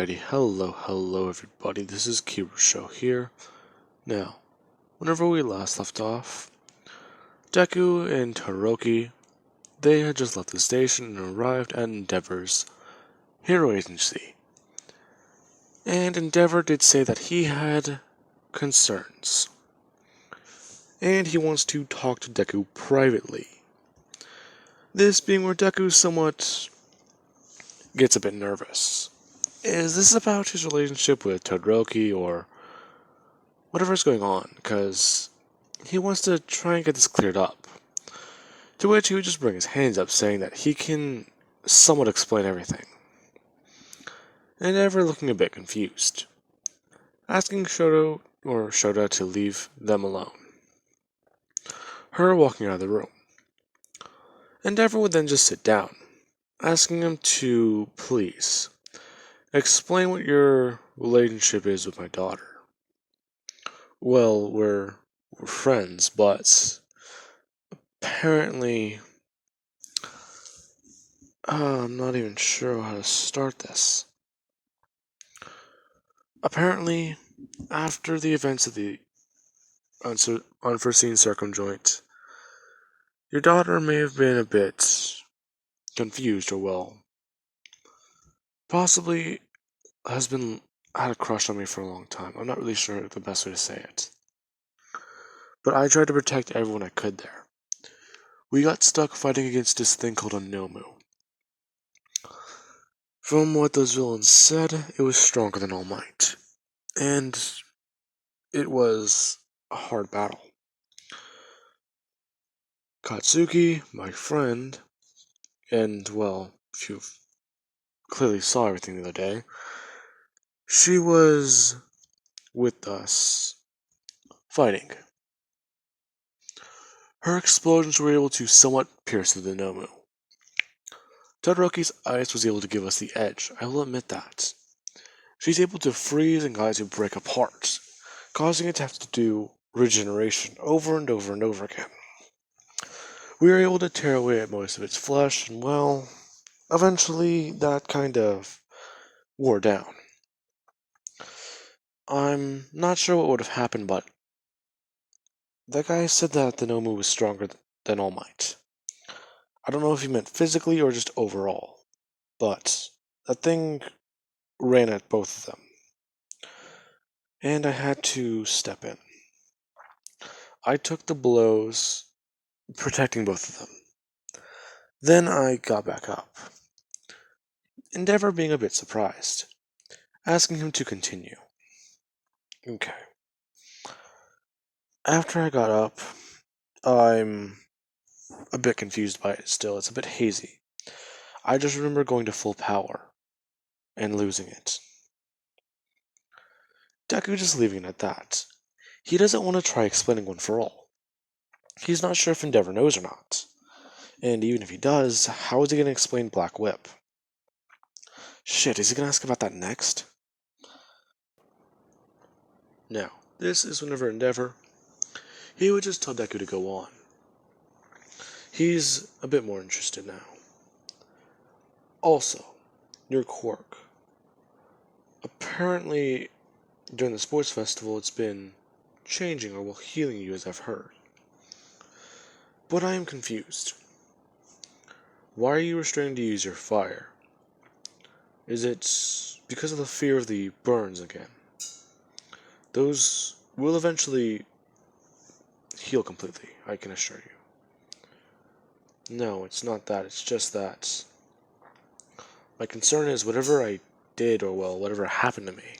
Alrighty, hello everybody, this is Show here. Now, whenever we last left off, Deku and Todoroki, they had just left the station and arrived at Endeavor's hero agency. And Endeavour did say that he had concerns. And he wants to talk to Deku privately. This being where Deku somewhat gets a bit nervous. Is this about his relationship with Todoroki or whatever's going on? Because he wants to try and get this cleared up. To which he would just bring his hands up, saying that he can somewhat explain everything. And Ever looking a bit confused, asking Shota to leave them alone. Her walking out of the room. Endeavour would then just sit down, asking him to please explain what your relationship is with my daughter. Well, we're friends, but apparently, I'm not even sure how to start this. Apparently, after the events of the unforeseen circumjoint, your daughter may have been a bit confused, or possibly had a crush on me for a long time. I'm not really sure the best way to say it. But I tried to protect everyone I could there. We got stuck fighting against this thing called a Nomu. From what those villains said, it was stronger than All Might. And it was a hard battle. Katsuki, my friend, and if you clearly saw everything the other day, she was with us fighting. Her explosions were able to somewhat pierce through the Nomu. Todoroki's ice was able to give us the edge, I will admit that. She's able to freeze and cause it to break apart, causing it to have to do regeneration over and over and over again. We were able to tear away at most of its flesh, and eventually that kind of wore down. I'm not sure what would have happened, but that guy said that the Nomu was stronger than All Might. I don't know if he meant physically or just overall, but that thing ran at both of them. And I had to step in. I took the blows, protecting both of them. Then I got back up. Endeavour being a bit surprised, asking him to continue. Okay. After I got up, I'm a bit confused by it still. It's a bit hazy. I just remember going to full power and losing it. Deku just leaving it at that. He doesn't want to try explaining one for all. He's not sure if Endeavour knows or not. And even if he does, how is he going to explain Black Whip? Shit, is he going to ask about that next? Now, this is whenever Endeavour, he would just tell Deku to go on. He's a bit more interested now. Also, your quirk. Apparently, during the sports festival, it's been changing or healing you, as I've heard. But I am confused. Why are you restrained to use your fire? Is it because of the fear of the burns again? Those will eventually heal completely, I can assure you. No, it's not that, it's just that my concern is whatever I did, or whatever happened to me,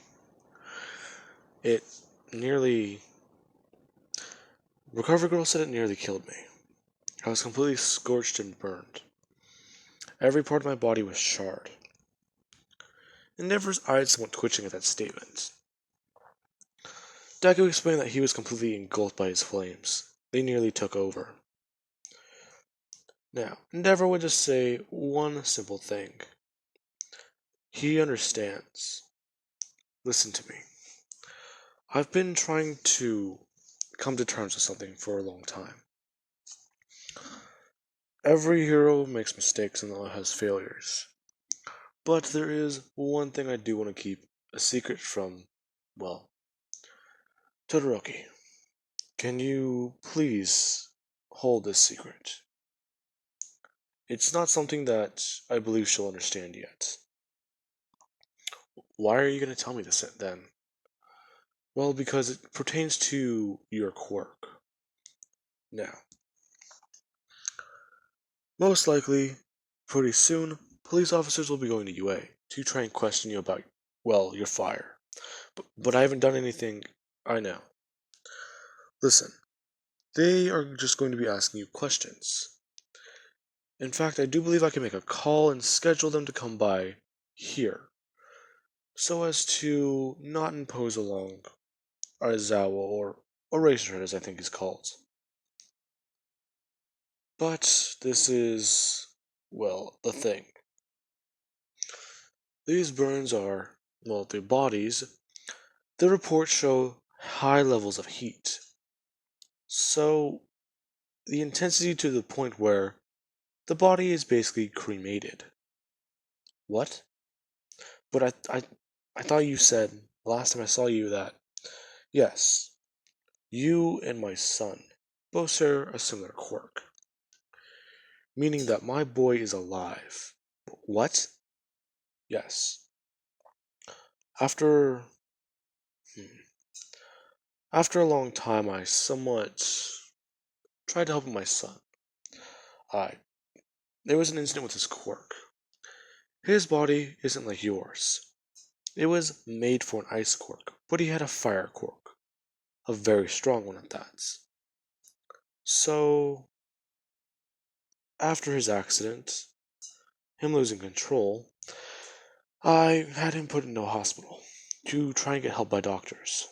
it nearly... Recovery Girl said it nearly killed me. I was completely scorched and burned. Every part of my body was charred. Endeavor's eyes somewhat twitching at that statement. Deku explained that he was completely engulfed by his flames. They nearly took over. Now, Endeavour would just say one simple thing. He understands. Listen to me. I've been trying to come to terms with something for a long time. Every hero makes mistakes and has failures. But there is one thing I do want to keep a secret from, well, Todoroki. Can you please hold this secret? It's not something that I believe she'll understand yet. Why are you going to tell me this then? Well, because it pertains to your quirk. Now, most likely, pretty soon, police officers will be going to UA to try and question you about, well, your fire. But I haven't done anything. I know. Listen, they are just going to be asking you questions. In fact, I do believe I can make a call and schedule them to come by here, so as to not impose along Aizawa or Eraserhead as I think he's called. But this is, well, the thing. These burns are, well, their bodies. The reports show high levels of heat. So, the intensity to the point where the body is basically cremated. What? But I thought you said last time I saw you that, yes, you and my son both share a similar quirk, meaning that my boy is alive. What? Yes. After hmm, after a long time, I somewhat tried to help my son. I There was an incident with his quirk. His body isn't like yours. It was made for an ice quirk, but he had a fire quirk, a very strong one at that. So, after his accident, him losing control, I had him put into a hospital to try and get help by doctors.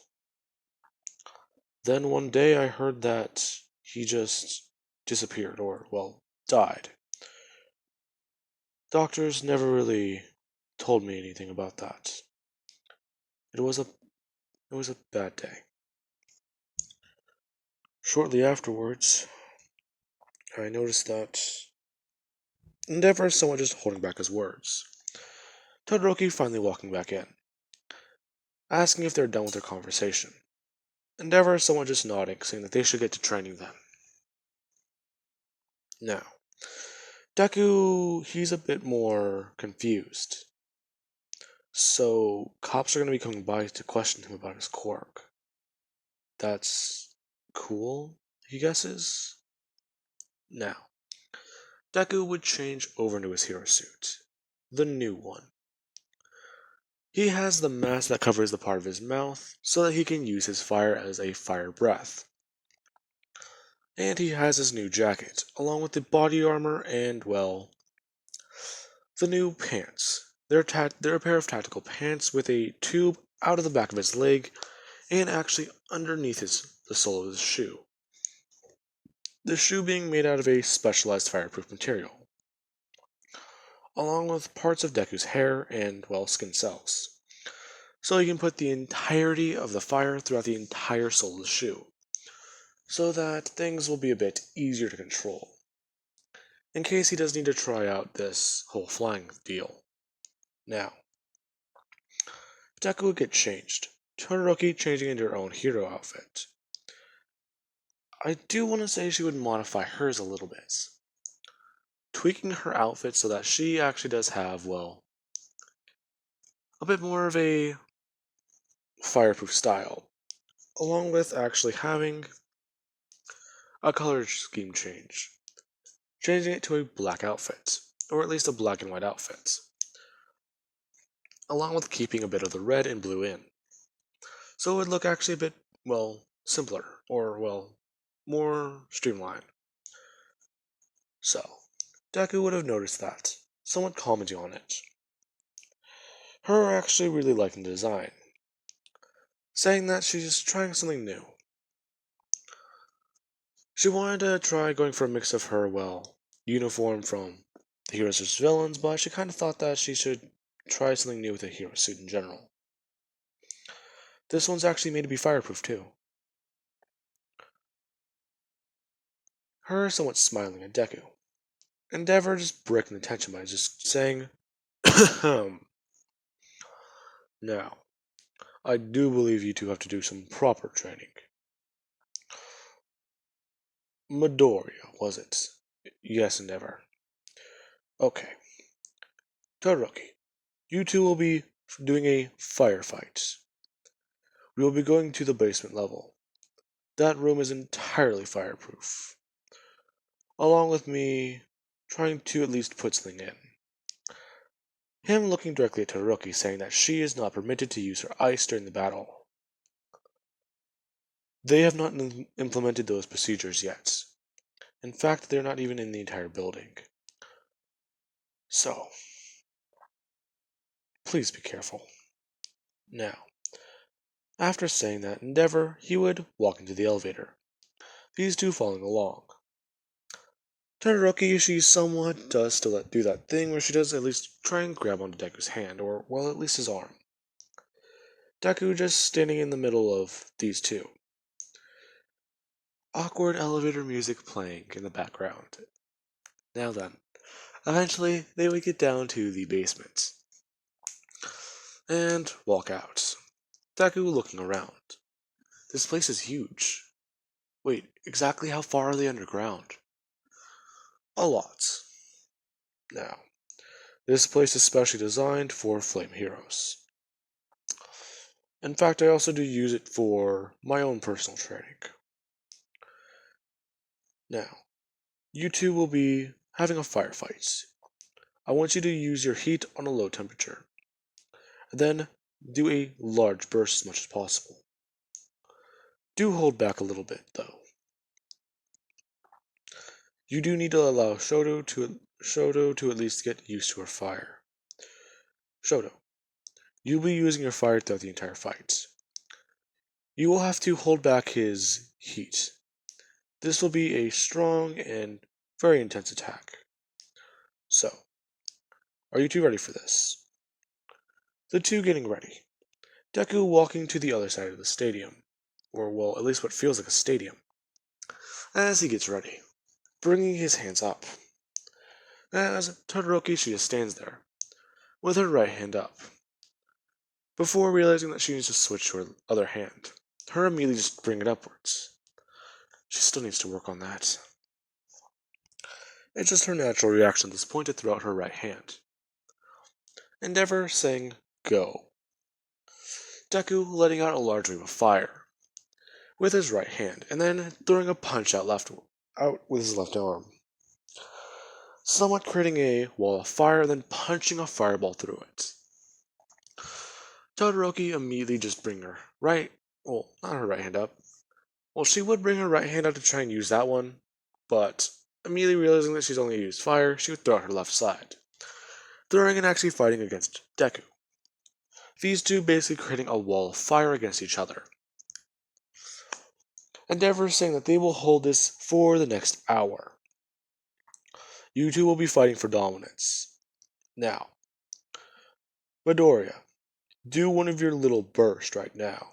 Then one day I heard that he just disappeared, or, well, died. Doctors never really told me anything about that. It was a it was a bad day. Shortly afterwards, I noticed that Endeavour is somewhat just holding back his words. Todoroki finally walking back in, asking if they're done with their conversation. Endeavour is somewhat just nodding, saying that they should get to training then. Now, Deku, he's a bit more confused. So, cops are going to be coming by to question him about his quirk. That's cool, he guesses? Now, Deku would change over into his hero suit. The new one. He has the mask that covers the part of his mouth so that he can use his fire as a fire breath. And he has his new jacket, along with the body armor and, well, the new pants. They're a pair of tactical pants with a tube out of the back of his leg and actually underneath the sole of his shoe. The shoe being made out of a specialized fireproof material, along with parts of Deku's hair and, well, skin cells. So he can put the entirety of the fire throughout the entire sole of the shoe, so that things will be a bit easier to control, in case he does need to try out this whole flying deal. Now, Deku would get changed, Todoroki changing into her own hero outfit. I do want to say she would modify hers a little bit, tweaking her outfit so that she actually does have, well, a bit more of a fireproof style, along with actually having a color scheme change, changing it to a black outfit, or at least a black and white outfit, along with keeping a bit of the red and blue in. So it would look actually a bit, well, simpler, or, well, more streamlined. So, Deku would have noticed that, somewhat commenting on it. Her actually really liking the design, saying that she's trying something new. She wanted to try going for a mix of her, well, uniform from the heroes vs. villains, but she kind of thought that she should try something new with a hero suit in general. This one's actually made to be fireproof too. Her somewhat smiling at Deku. Endeavour just breaking the tension by just saying, Now, I do believe you two have to do some proper training. Midoriya, was it? Yes, Endeavour. Okay. Taruki, you two will be doing a firefight. We will be going to the basement level. That room is entirely fireproof. Along with me trying to at least put something in. Him looking directly at Taruki, saying that she is not permitted to use her ice during the battle. They have not implemented those procedures yet. In fact, they're not even in the entire building. So, please be careful. Now, after saying that Endeavour, he would walk into the elevator, these two following along. Todoroki, she somewhat does still do that thing where she does at least try and grab onto Deku's hand, or, well, at least his arm. Deku just standing in the middle of these two. Awkward elevator music playing in the background. Now then, eventually they would get down to the basement and walk out. Deku looking around. This place is huge. Wait, exactly how far are they underground? A lot. Now, this place is specially designed for flame heroes. In fact, I also do use it for my own personal training. Now, you two will be having a firefight. I want you to use your heat on a low temperature. Then, do a large burst as much as possible. Do hold back a little bit, though. You do need to allow Shoto to at least get used to her fire. Shoto, you'll be using your fire throughout the entire fight. You will have to hold back his heat. This will be a strong and very intense attack. So, are you two ready for this? The two getting ready. Deku walking to the other side of the stadium, or well, at least what feels like a stadium, as he gets ready, bringing his hands up. As Todoroki, she just stands there, with her right hand up, before realizing that she needs to switch to her other hand. Her immediately just bring it upwards. She still needs to work on that. It's just her natural reaction at this point to throw out her right hand. Endeavour saying, "Go." Deku letting out a large wave of fire with his right hand, and then throwing a punch out with his left arm, somewhat creating a wall of fire, then punching a fireball through it. Todoroki immediately just bring her not her right hand up. Well, she would bring her right hand up to try and use that one, but immediately realizing that she's only used fire, she would throw out her left side, throwing and actually fighting against Deku. These two basically creating a wall of fire against each other. Endeavour saying that they will hold this for the next hour. You two will be fighting for dominance. Now, Midoriya, do one of your little bursts right now,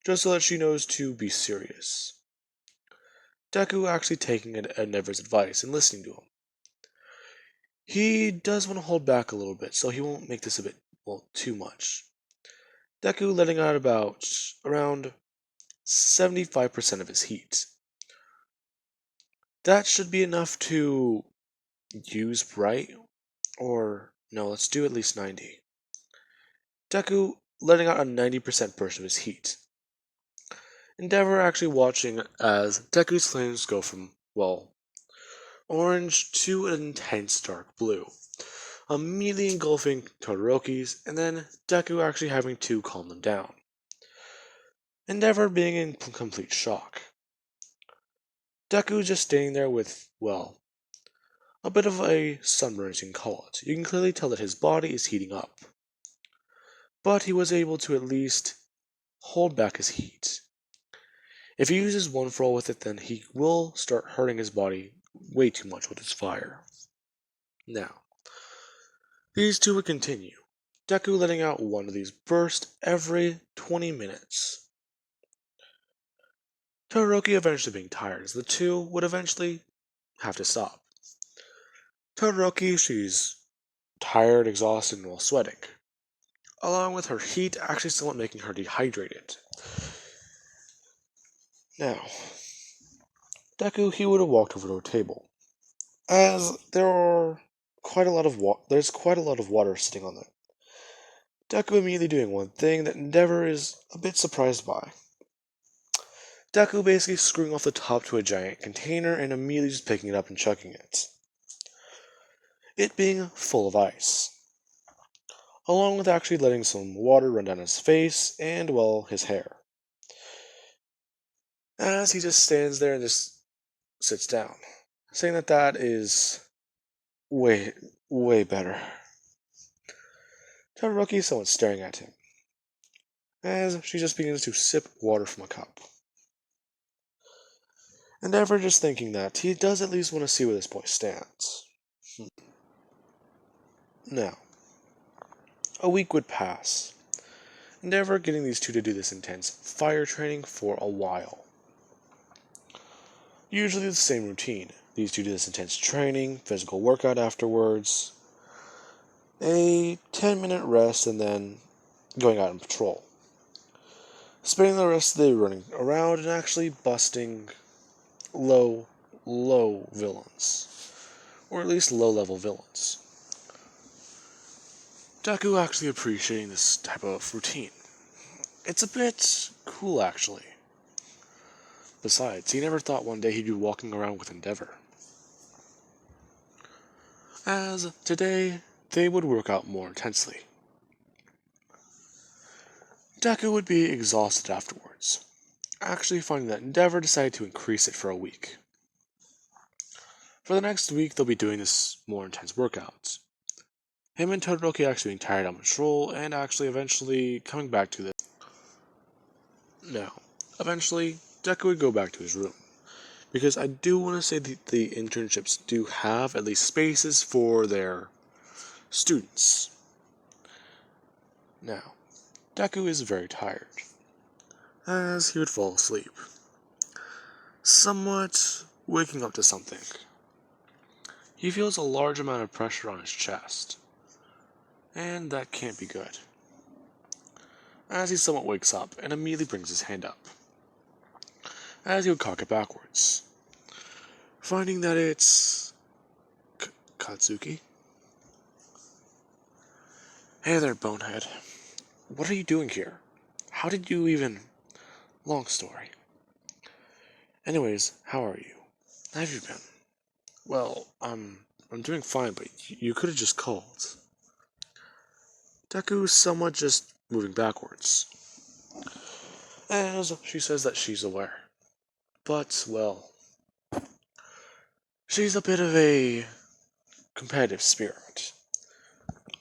just so that she knows to be serious. Deku actually taking Endeavor's advice and listening to him. He does want to hold back a little bit, so he won't make this a bit, too much. Deku letting out around 75% of his heat. That should be enough to use, right? Or, no, let's do at least 90. Deku letting out a 90% burst of his heat. Endeavour actually watching as Deku's flames go from, orange to an intense dark blue, immediately engulfing Todoroki's, and then Deku actually having to calm them down. Endeavour being in complete shock. Deku just standing there with, a bit of a sunburn, as you can call it. You can clearly tell that his body is heating up. But he was able to at least hold back his heat. If he uses one for all with it, then he will start hurting his body way too much with his fire. Now, these two would continue. Deku letting out one of these bursts every 20 minutes. Todoroki eventually being tired, as the two would eventually have to stop. Todoroki, she's tired, exhausted, and while sweating, along with her heat actually somewhat making her dehydrated. Now, Deku, he would have walked over to a table, as there's quite a lot of water sitting on it. Deku immediately doing one thing that Endeavour is a bit surprised by. Deku basically screwing off the top to a giant container and immediately just picking it up and chugging it. It being full of ice, along with actually letting some water run down his face and, well, his hair. As he just stands there and just sits down, saying that that is way, way better. Todoroki is somewhat staring at him, as she just begins to sip water from a cup. Endeavour just thinking that he does at least want to see where this boy stands. Now, a week would pass. Endeavour getting these two to do this intense fire training for a while. Usually the same routine. These two do this intense training, physical workout afterwards, a 10-minute rest, and then going out on patrol. Spending the rest of the day running around and actually busting low villains. Or at least low-level villains. Deku actually appreciating this type of routine. It's a bit cool, actually. Besides, he never thought one day he'd be walking around with Endeavour. As today, they would work out more intensely. Deku would be exhausted afterwards, actually finding that Endeavour decided to increase it for a week. For the next week, they'll be doing this more intense workouts. Him and Todoroki actually being tired on patrol and actually eventually coming back to this. Now, eventually, Deku would go back to his room, because I do want to say that the internships do have at least spaces for their students. Now, Deku is very tired, as he would fall asleep, somewhat waking up to something. He feels a large amount of pressure on his chest, and that can't be good. As he somewhat wakes up and immediately brings his hand up, as he would cock it backwards, finding that it's Katsuki. Hey there, bonehead. What are you doing here? How did you even... Long story. Anyways, how are you? How have you been? Well, I'm doing fine, but you could have just called. Deku's somewhat just moving backwards, as she says that she's aware. But, well, she's a bit of a competitive spirit.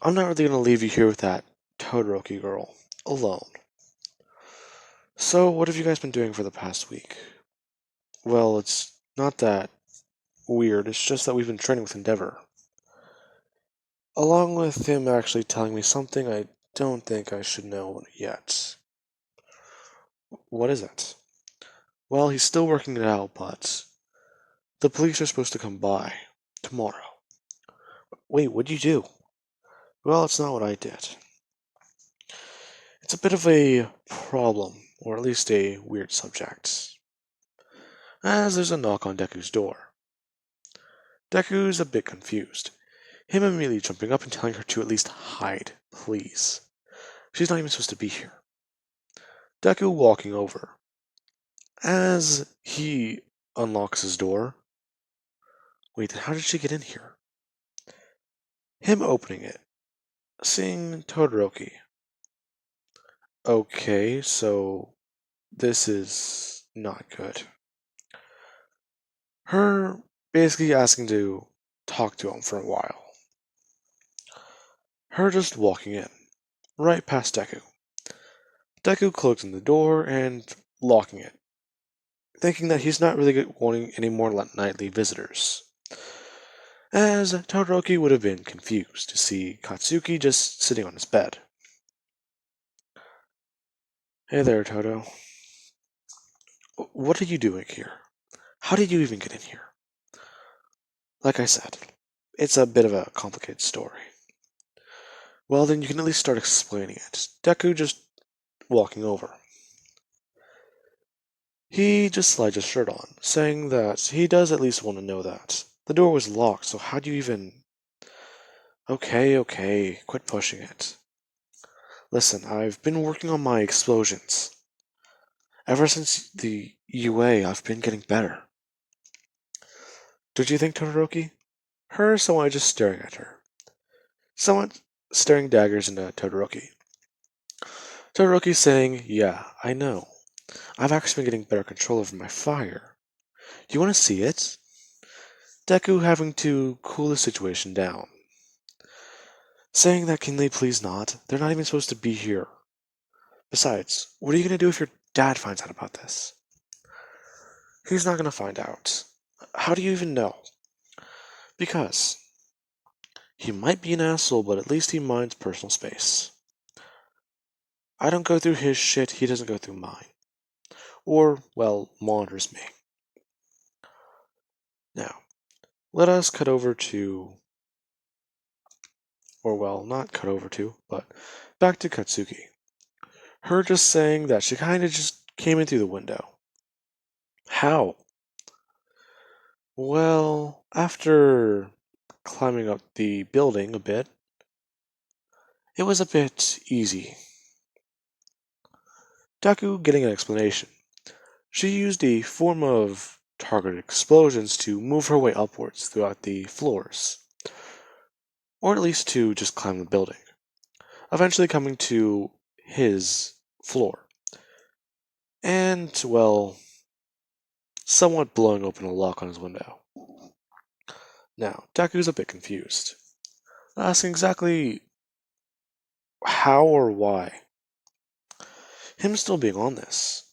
I'm not really going to leave you here with that Todoroki girl alone. So, what have you guys been doing for the past week? Well, it's not that weird, it's just that we've been training with Endeavour. Along with him actually telling me something I don't think I should know yet. What is it? Well, he's still working it out, but the police are supposed to come by tomorrow. Wait, what'd you do? Well, it's not what I did. It's a bit of a problem, or at least a weird subject. As there's a knock on Deku's door. Deku's a bit confused. Him immediately jumping up and telling her to at least hide, please. She's not even supposed to be here. Deku walking over. As he unlocks his door. Wait, then how did she get in here? Him opening it. Seeing Todoroki. Okay, so this is not good. Her basically asking to talk to him for a while. Her just walking in, right past Deku. Deku closing the door and locking it, thinking that he's not really wanting any more nightly visitors. As Todoroki would have been confused to see Katsuki just sitting on his bed. Hey there, Toto. What are you doing here? How did you even get in here? Like I said, it's a bit of a complicated story. Well, then you can at least start explaining it. Deku just walking over. He just slides his shirt on, saying that he does at least want to know that. The door was locked, so how do you even... Okay, quit pushing it. Listen, I've been working on my explosions. Ever since the UA, I've been getting better. Don't you think, Todoroki? Her, someone just staring at her. Someone staring daggers into Todoroki. Todoroki saying, yeah, I know. I've actually been getting better control over my fire. You want to see it? Deku having to cool the situation down. Saying that can they please not? They're not even supposed to be here. Besides, what are you going to do if your dad finds out about this? He's not going to find out. How do you even know? Because he might be an asshole, but at least he minds personal space. I don't go through his shit, he doesn't go through mine. Or, well, monitors me. Now, let us cut over to... Or, well, not cut over to, but back to Katsuki. Her just saying that she kinda just came in through the window. How? Well, after climbing up the building a bit, it was a bit easy. Deku getting an explanation. She used a form of targeted explosions to move her way upwards throughout the floors, or at least to just climb the building, eventually coming to his floor, and, well, somewhat blowing open a lock on his window. Now, Deku's a bit confused, asking exactly how or why. Him still being on this.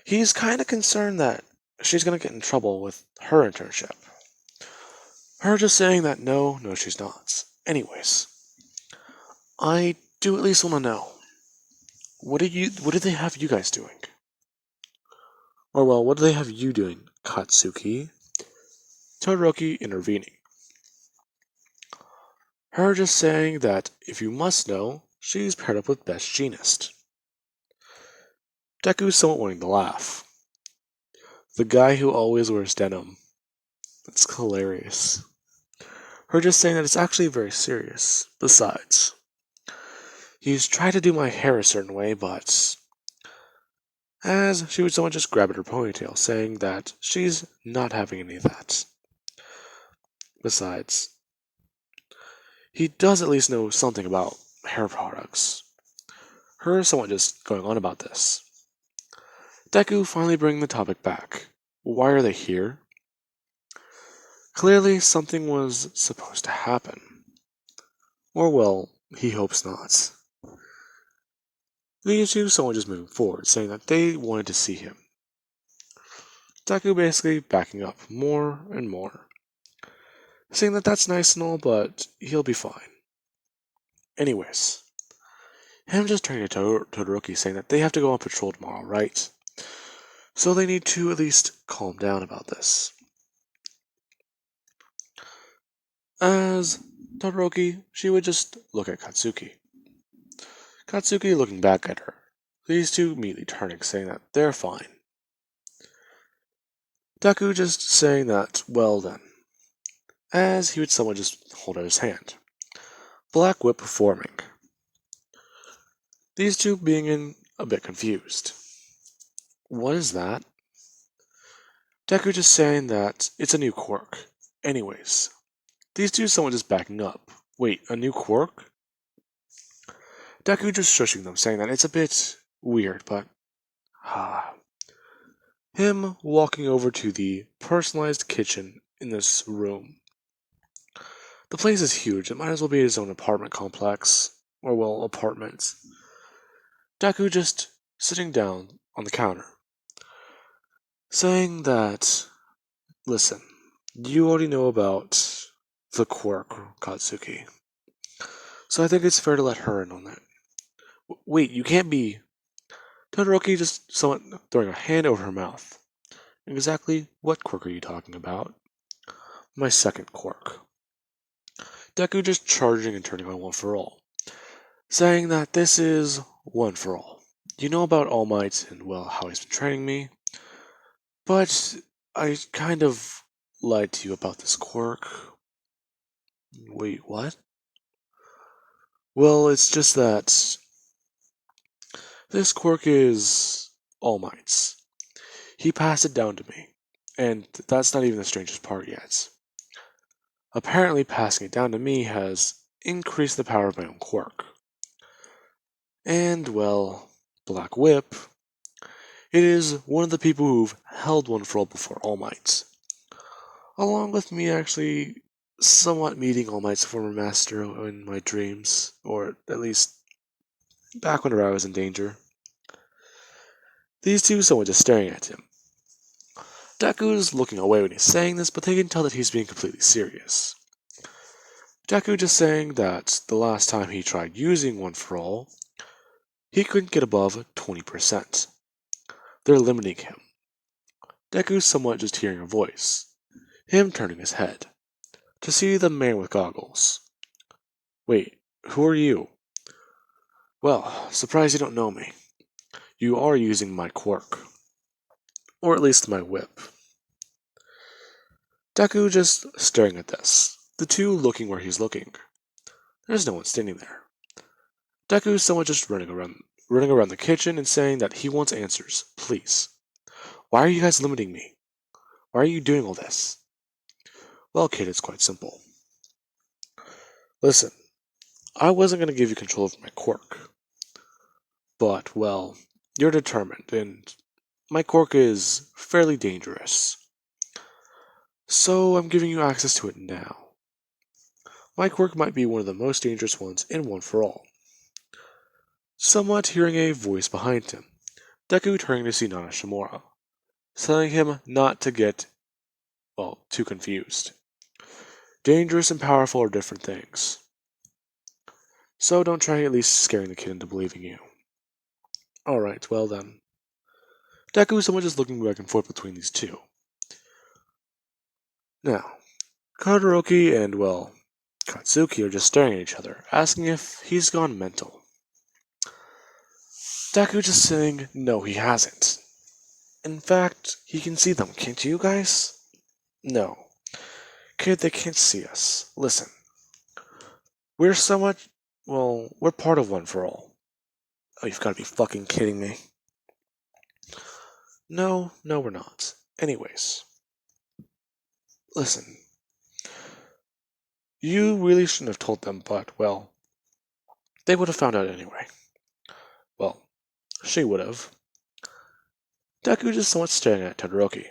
He's kinda concerned that she's gonna get in trouble with her internship. Her just saying that no, she's not. Anyways, I do at least want to know, what do they have you guys doing? Or well, what do they have you doing, Katsuki? Todoroki intervening. Her just saying that if you must know, she's paired up with Best Jeanist. Deku's somewhat wanting to laugh. The guy who always wears denim. That's hilarious. Her just saying that it's actually very serious. Besides, he's tried to do my hair a certain way, but as she would someone just grab at her ponytail, saying that she's not having any of that. Besides, he does at least know something about hair products. Her somewhat just going on about this. Deku finally bringing the topic back. Why are they here? Clearly something was supposed to happen. Or well, he hopes not. These two someone just moving forward, saying that they wanted to see him. Deku basically backing up more and more, saying that that's nice and all, but he'll be fine. Anyways, him just turning to Todoroki saying that they have to go on patrol tomorrow, right? So they need to at least calm down about this. As Todoroki, she would just look at Katsuki. Katsuki looking back at her. These two immediately turning, saying that they're fine. Deku just saying that, well then. As he would somewhat just hold out his hand. Black Whip forming. These two being a bit confused. What is that? Deku just saying that it's a new quirk. Anyways, these two someone just backing up. Wait, a new quirk? Deku just shushing them, saying that it's a bit weird, but him walking over to the personalized kitchen in this room. The place is huge, it might as well be his own apartment complex. Or well, apartment. Deku just sitting down on the counter. Saying that, listen, you already know about the quirk, Katsuki. So I think it's fair to let her in on that. Wait, you can't be... Todoroki just somewhat throwing a hand over her mouth. Exactly what quirk are you talking about? My second quirk. Deku just charging and turning on one for all. saying that this is one for all. You know about All Might and, well, how he's been training me, but I kind of lied to you about this quirk. Wait, what? Well, it's just that this quirk is All Might's. He passed it down to me, and that's not even the strangest part yet. Apparently, passing it down to me has increased the power of my own quirk. And, well, Black Whip, it is one of the people who've held one for all before All Might. Along with me actually somewhat meeting All Might's former master in my dreams, or at least back whenever I was in danger. These two somewhat just staring at him. Deku is looking away when he's saying this, but they can tell that he's being completely serious. Deku just saying that the last time he tried using One for All, he couldn't get above 20%. They're limiting him. Deku's somewhat just hearing a voice, him turning his head, to see the man with goggles. Wait, who are you? Well, surprised you don't know me. You are using my quirk. Or at least my whip. Deku just staring at this, the two looking where he's looking. There's no one standing there. Deku's somewhat just running around the kitchen and saying that he wants answers, please. Why are you guys limiting me? Why are you doing all this? Well, kid, it's quite simple. Listen, I wasn't going to give you control over my quirk. But, well, you're determined, and my quirk is fairly dangerous. So I'm giving you access to it now. My quirk might be one of the most dangerous ones in One for All. Somewhat hearing a voice behind him, Deku turning to see Nana Shimura, telling him not to get, well, too confused. Dangerous and powerful are different things. So don't try at least scaring the kid into believing you. Alright, well then. Deku is somewhat just looking back and forth between these two. Now, Todoroki and, well, Katsuki are just staring at each other, asking if he's gone mental. Deku just saying, no, he hasn't. In fact, he can see them, can't you guys? No. Kid, they can't see us. Listen. We're somewhat, well, we're part of One for All. Oh, you've got to be fucking kidding me. No, we're not. Anyways. Listen. You really shouldn't have told them, but, well, they would have found out anyway. Well, she would have. Deku just somewhat staring at Todoroki.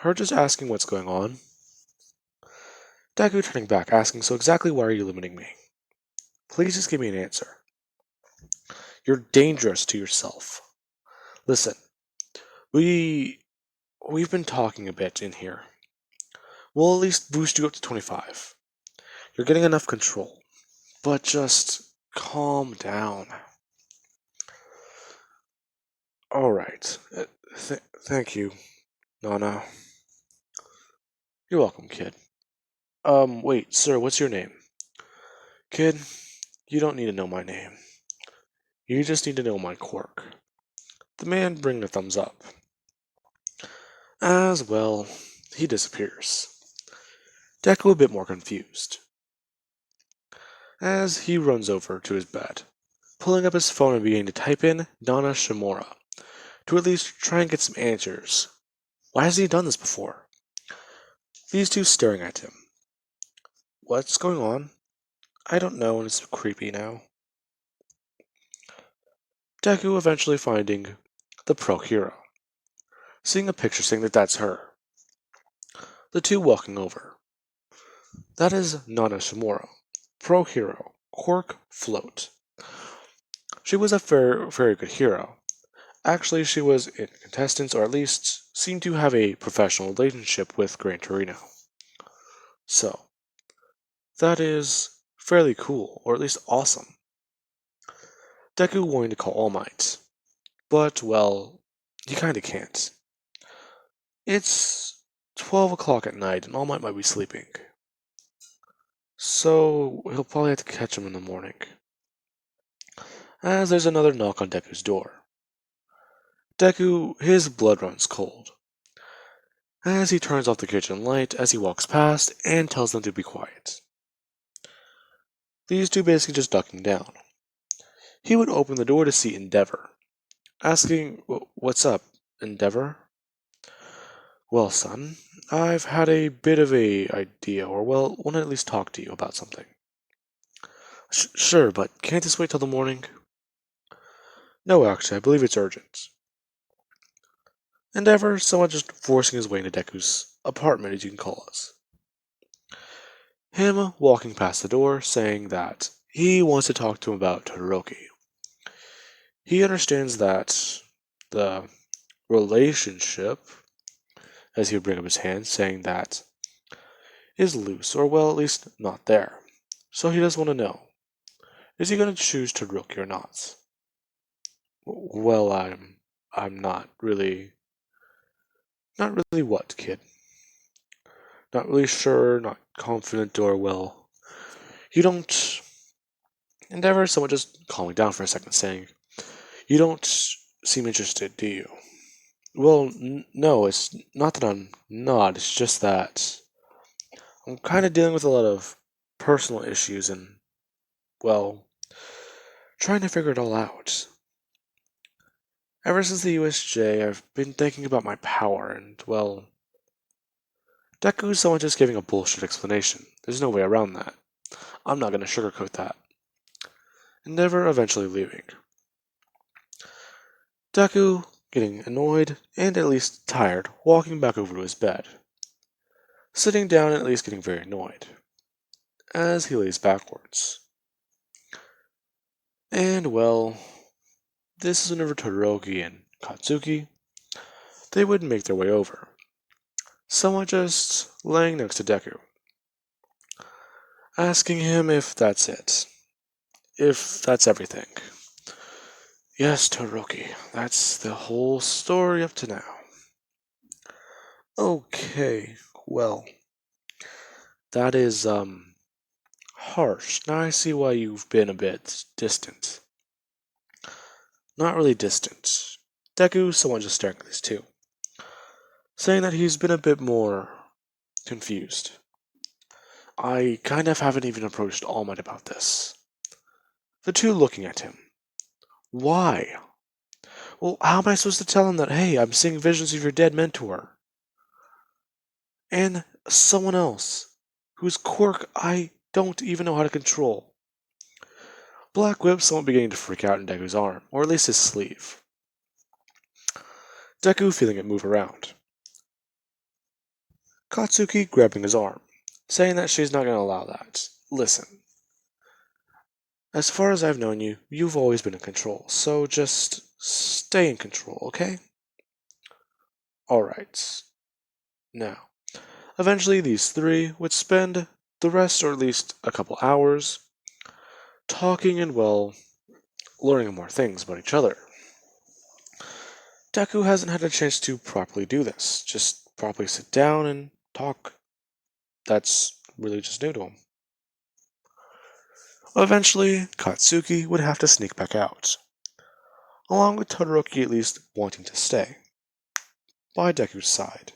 Her just asking what's going on. Deku turning back, asking, so exactly why are you limiting me? Please just give me an answer. You're dangerous to yourself. Listen, we've been talking a bit in here. We'll at least boost you up to 25. You're getting enough control. But just calm down. Alright. Thank you, Nana. You're welcome, kid. Wait, sir, what's your name? Kid, you don't need to know my name. You just need to know my quirk. The man bringing a thumbs up. As well, he disappears. Deku a bit more confused. As he runs over to his bed, pulling up his phone and beginning to type in Nana Shimura, to at least try and get some answers. Why hasn't he done this before? These two staring at him. What's going on? I don't know, and it's creepy now. Deku eventually finding the pro hero. Seeing a picture saying that that's her. The two walking over. That is Nana Shimura, pro hero, quirk float. She was a very good hero. Actually, she was in contestants, or at least seemed to have a professional relationship with Gran Torino. So, that is fairly cool, or at least awesome. Deku wanting to call All Might, but, well, he kinda can't. It's 12 o'clock at night, and All Might be sleeping. So, he'll probably have to catch him in the morning. as there's another knock on Deku's door. Deku, his blood runs cold, as he turns off the kitchen light as he walks past and tells them to be quiet. These two basically just ducking down. He would open the door to see Endeavour, asking, "What's up, Endeavour?" "Well, son, I've had a bit of a idea, or well, want to at least talk to you about something." Sure, but can't this wait till the morning?" "No, actually, I believe it's urgent." Endeavour, somewhat just forcing his way into Deku's apartment, as you can call us. Him walking past the door, saying that he wants to talk to him about Todoroki. He understands that the relationship, as he would bring up his hand, saying that is loose, or well, at least not there. So he does want to know, is he going to choose Todoroki or not? Well, I'm not really what, kid? Not really sure, not confident, or well, you don't. Endeavour, someone just calming down for a second, saying, "You don't seem interested, do you?" "Well, no, it's not that I'm not, it's just that I'm kind of dealing with a lot of personal issues and, well, trying to figure it all out. Ever since the USJ, I've been thinking about my power, and, well, Deku's someone just giving a bullshit explanation. There's no way around that. I'm not going to sugarcoat that." Endeavour eventually leaving. Deku, getting annoyed and at least tired, walking back over to his bed. Sitting down and at least getting very annoyed, as he lays backwards. And well, this is whenever Todoroki and Katsuki, they would make their way over. Someone just laying next to Deku, asking him if that's it. If that's everything. "Yes, Todoroki, that's the whole story up to now." "Okay, well, that is, harsh. Now I see why you've been a bit distant." "Not really distant." Deku, someone just staring at these two, saying that he's been a bit more confused. "I kind of haven't even approached All Might about this." The two looking at him. "Why?" "Well, how am I supposed to tell him that, hey, I'm seeing visions of your dead mentor? And someone else, whose quirk I don't even know how to control." Black Whip somewhat beginning to freak out in Deku's arm, or at least his sleeve. Deku feeling it move around. Katsuki grabbing his arm, saying that she's not going to allow that. "Listen, as far as I've known you, you've always been in control, so just stay in control, okay?" "Alright." Now, eventually these three would spend the rest, or at least a couple hours, talking and, well, learning more things about each other. Deku hasn't had a chance to properly do this, just properly sit down and talk. That's really just new to him. Eventually, Katsuki would have to sneak back out, along with Todoroki at least wanting to stay, by Deku's side.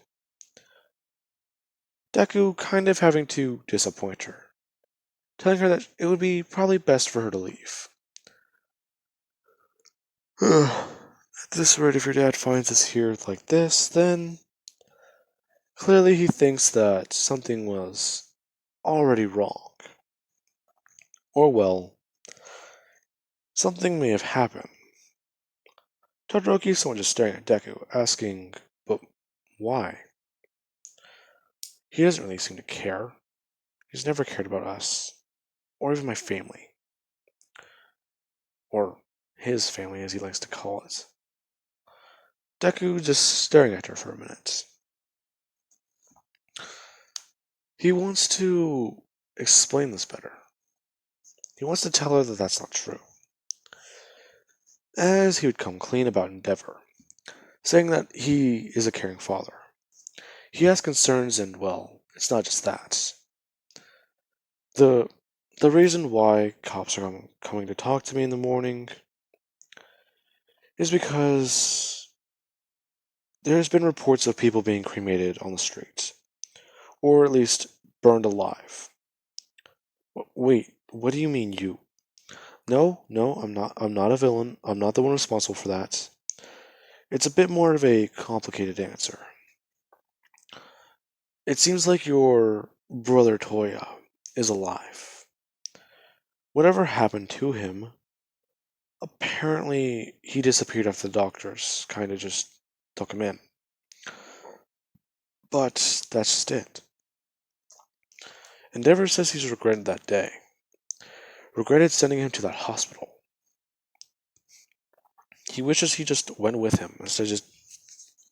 Deku kind of having to disappoint her, telling her that it would be probably best for her to leave. At this rate, if your dad finds us here like this, then clearly he thinks that something was already wrong. Or, well, something may have happened. Todoroki is someone just staring at Deku, asking, but why? He doesn't really seem to care. He's never cared about us, or even my family. Or his family, as he likes to call it. Deku just staring at her for a minute. He wants to explain this better. He wants to tell her that that's not true. As he would come clean about Endeavour, saying that he is a caring father. He has concerns, and, well, it's not just that. The reason why cops are coming to talk to me in the morning, is because there's been reports of people being cremated on the streets, or at least burned alive. Wait, what do you mean you? No, no, I'm not. I'm not a villain. I'm not the one responsible for that. It's a bit more of a complicated answer. It seems like your brother Toya is alive. Whatever happened to him, apparently he disappeared after the doctors kind of just took him in. But that's just it. Endeavour says he's regretted that day. Regretted sending him to that hospital. He wishes he just went with him instead of just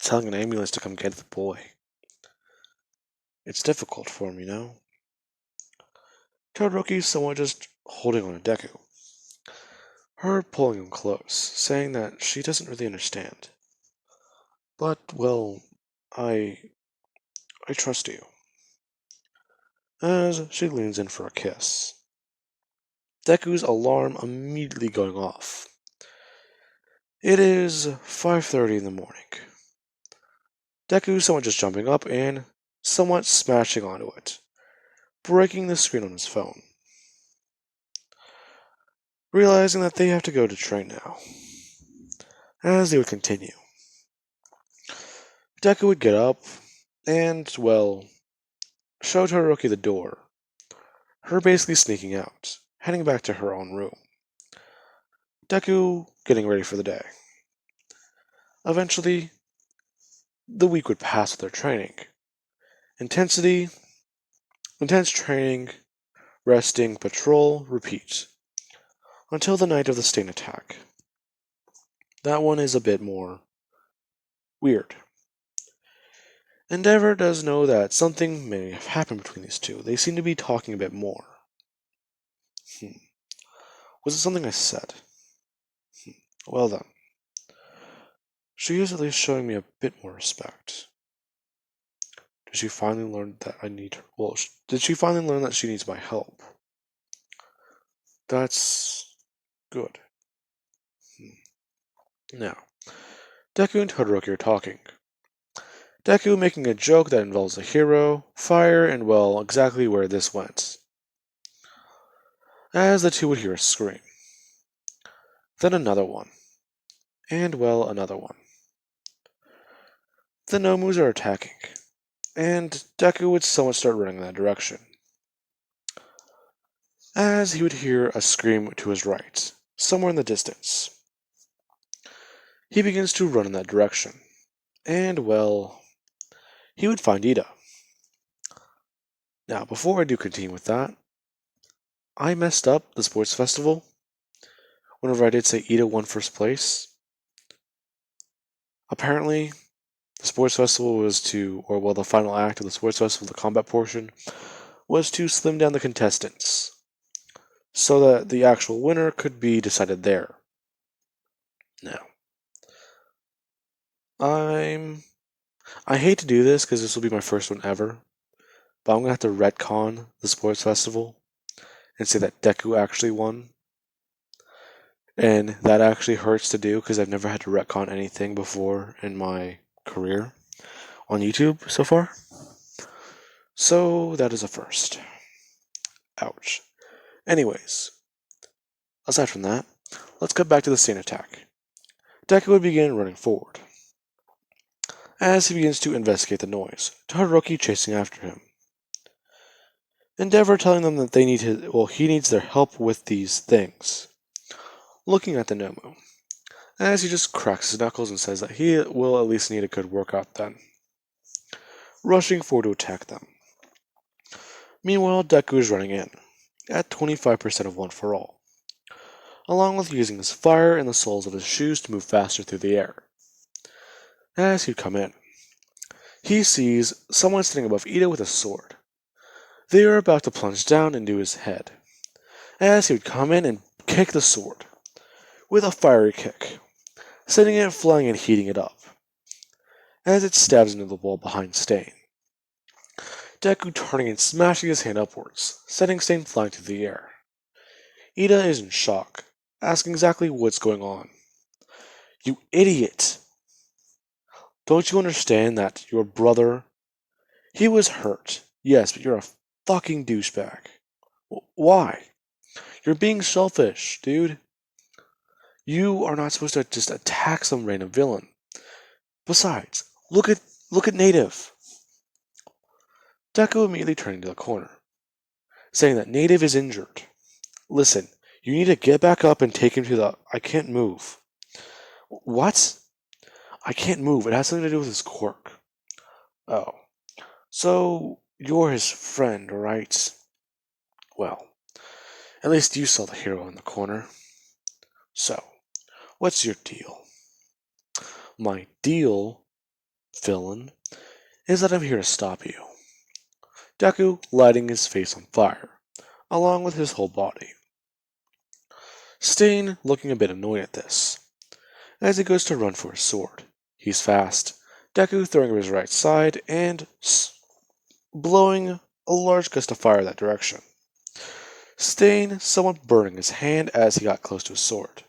telling an ambulance to come get the boy. It's difficult for him, you know? Todoroki's somewhat just holding on to Deku. Her pulling him close, saying that she doesn't really understand. But, well, I trust you. As she leans in for a kiss. Deku's alarm immediately going off. It is 5:30 in the morning. Deku somewhat just jumping up and somewhat smashing onto it, breaking the screen on his phone. Realizing that they have to go to train now. As they would continue, Deku would get up and, well, show Todoroki the door. Her basically sneaking out, heading back to her own room. Deku getting ready for the day. Eventually, the week would pass with their training. Intensity, intense training, resting, patrol, repeat. Until the night of the stain attack. That one is a bit more weird. Endeavour does know that something may have happened between these two. They seem to be talking a bit more. Was it something I said? Well then. She is at least showing me a bit more respect. Did she finally learn that I need her? Well, did she finally learn that she needs my help? That's good. Now, Deku and Todoroki are talking. Deku making a joke that involves a hero, fire, and well, exactly where this went. As the two would hear a scream. Then another one. And well, another one. The Nomus are attacking, and Deku would somewhat start running in that direction. As he would hear a scream to his right, somewhere in the distance. He begins to run in that direction, and well, he would find Ida. Now, before I do continue with that, I messed up the sports festival whenever I did say Ida won first place. Apparently, the sports festival was to, or well, the final act of the sports festival, the combat portion, was to slim down the contestants so that the actual winner could be decided there. Now, I hate to do this because this will be my first one ever, but I'm gonna have to retcon the sports festival and say that Deku actually won. And that actually hurts to do because I've never had to retcon anything before in my career on YouTube so far. So that is a first. Ouch. Anyways, aside from that, let's cut back to the stain attack. Deku would begin running forward. As he begins to investigate the noise, Todoroki chasing after him. Endeavour telling them that he needs their help with these things. Looking at the Nomu, as he just cracks his knuckles and says that he will at least need a good workout then. Rushing forward to attack them. Meanwhile, Deku is running in, at 25% of one for all, along with using his fire and the soles of his shoes to move faster through the air. As he'd come in, he sees someone standing above Ida with a sword. They are about to plunge down into his head, as he would come in and kick the sword, with a fiery kick, sending it flying and heating it up, as it stabs into the wall behind Stain. Deku turning and smashing his hand upwards, sending Stain flying through the air. Ida is in shock, asking exactly what's going on. You idiot! Don't you understand that your brother, he was hurt? Yes, but you're a fucking douchebag. Why? You're being selfish, dude. You are not supposed to just attack some random villain. Besides, look at Native. Deku immediately turning to the corner, saying that Native is injured. Listen, you need to get back up and take him to the... I can't move. What? I can't move. It has something to do with his quirk. Oh. So, you're his friend, right? Well, at least you saw the hero in the corner. So, what's your deal? My deal, villain, is that I'm here to stop you. Deku lighting his face on fire, along with his whole body. Stain looking a bit annoyed at this, as he goes to run for his sword. He's fast, Deku throwing his right side and blowing a large gust of fire that direction. Stain somewhat burning his hand as he got close to his sword.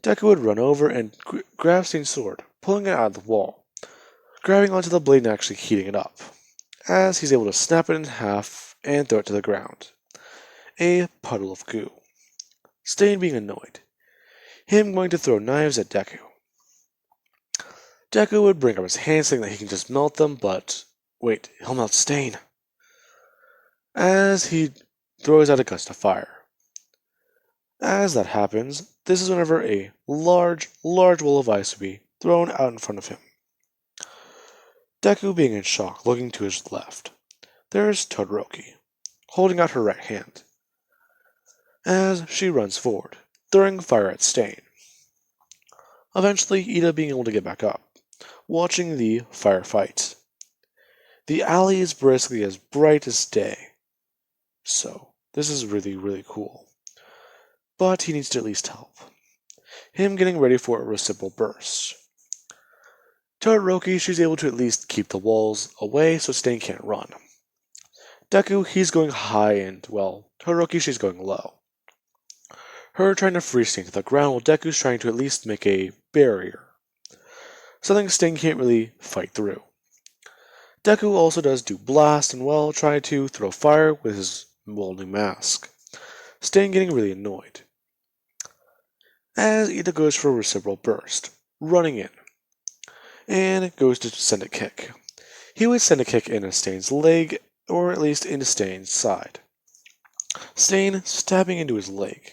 Deku would run over and grab Stain's sword, pulling it out of the wall, grabbing onto the blade and actually heating it up, as he's able to snap it in half and throw it to the ground. A puddle of goo. Stain being annoyed. Him going to throw knives at Deku. Deku would bring up his hand saying that he can just melt them, but wait, he'll melt Stain. As he throws out a gust of fire. As that happens, this is whenever a large wall of ice would be thrown out in front of him. Deku being in shock, looking to his left. There's Todoroki, holding out her right hand, as she runs forward, throwing fire at Stain. Eventually, Ida being able to get back up, watching the firefight. The alley is basically as bright as day, so this is really cool. But he needs to at least help. Him getting ready for a reciprocal burst. Todoroki, she's able to at least keep the walls away so Stain can't run. Deku, he's going high and, well, Todoroki, she's going low. Her trying to freeze Stain to the ground while Deku's trying to at least make a barrier. Something Stain can't really fight through. Deku also does do blast and, well, try to throw fire with his molding mask. Stain getting really annoyed. As Ida goes for a reciprocal burst, running in, and goes to send a kick. He would send a kick into Stain's leg, or at least into Stain's side. Stain stabbing into his leg.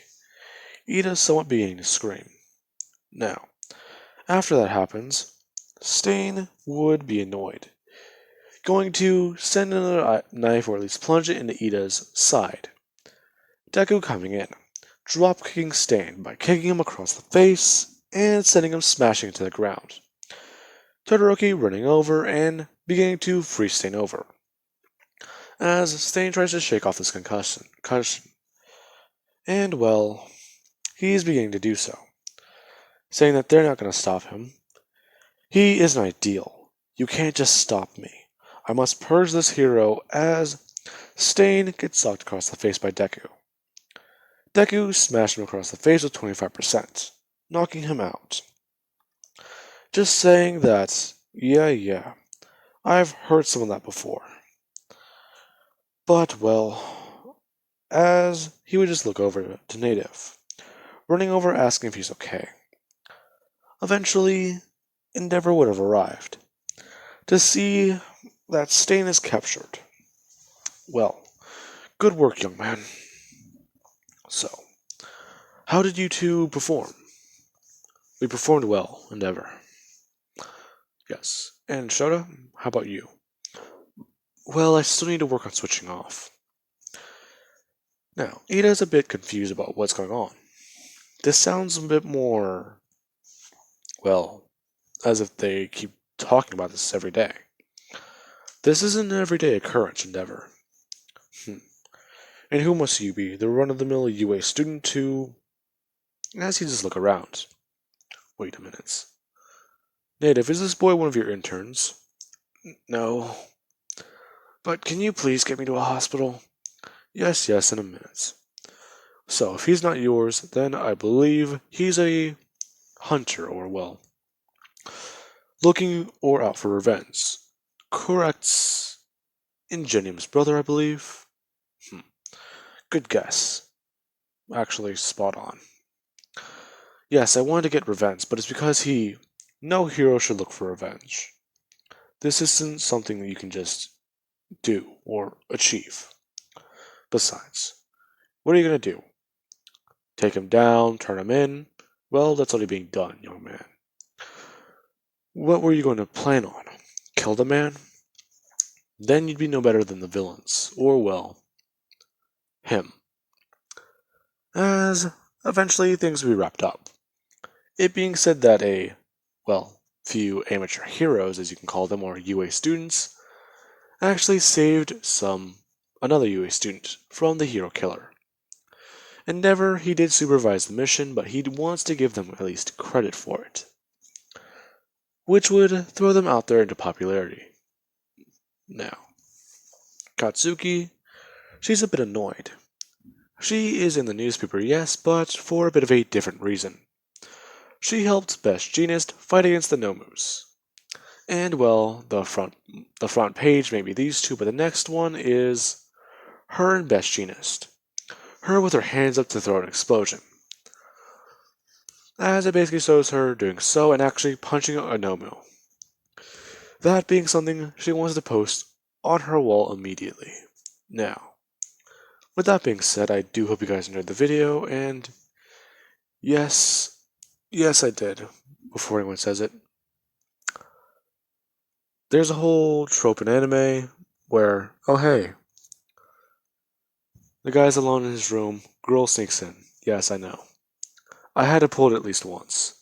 Ida somewhat beginning to scream. Now, after that happens, Stain would be annoyed, going to send another knife or at least plunge it into Ida's side. Deku coming in, drop kicking Stain by kicking him across the face and sending him smashing to the ground. Todoroki running over and beginning to freeze Stain over, as Stain tries to shake off this concussion. And, well, he's beginning to do so, saying that they're not going to stop him. He isn't ideal. You can't just stop me. I must purge this hero as Stain gets sucked across the face by Deku. Deku smashed him across the face with 25%, knocking him out. Just saying that, yeah, I've heard some of that before. But, well, as he would just look over to Native, running over asking if he's okay. Eventually, Endeavour would have arrived, to see that Stain is captured. Well, good work, young man. So, how did you two perform? We performed well, Endeavour. Yes. And Shota, how about you? Well, I still need to work on switching off. Now, Ida's a bit confused about what's going on. This sounds a bit more, well, as if they keep talking about this every day. This isn't an everyday occurrence, Endeavour. And who must you be? The run-of-the-mill UA student to... As he just look around. Wait a minute. Native, is this boy one of your interns? No. But can you please get me to a hospital? Yes, in a minute. So, if he's not yours, then I believe he's a hunter, or well, looking or out for revenge. Corrects Ingenium's brother, I believe. Good guess. Actually, spot on. Yes, I wanted to get revenge, but it's because no hero should look for revenge. This isn't something that you can just do or achieve. Besides, what are you going to do? Take him down, turn him in? Well, that's already being done, young man. What were you going to plan on? Kill the man? Then you'd be no better than the villains, or well, him. As eventually things will be wrapped up. It being said that few amateur heroes, as you can call them, or UA students, actually saved another UA student from the hero killer. Endeavour, he did supervise the mission, but he wants to give them at least credit for it, which would throw them out there into popularity. Now, Katsuki, she's a bit annoyed. She is in the newspaper, yes, but for a bit of a different reason. She helped Best Jeanist fight against the Nomus. And well, the front page may be these two, but the next one is her and Best Jeanist. Her with her hands up to throw an explosion. As it basically shows her doing so and actually punching a Nomu. That being something she wants to post on her wall immediately. Now, with that being said, I do hope you guys enjoyed the video, and yes, I did, before anyone says it. There's a whole trope in anime where, oh hey, the guy's alone in his room, girl sneaks in. Yes, I know. I had to pull it at least once.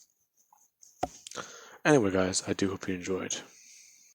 Anyway guys, I do hope you enjoyed.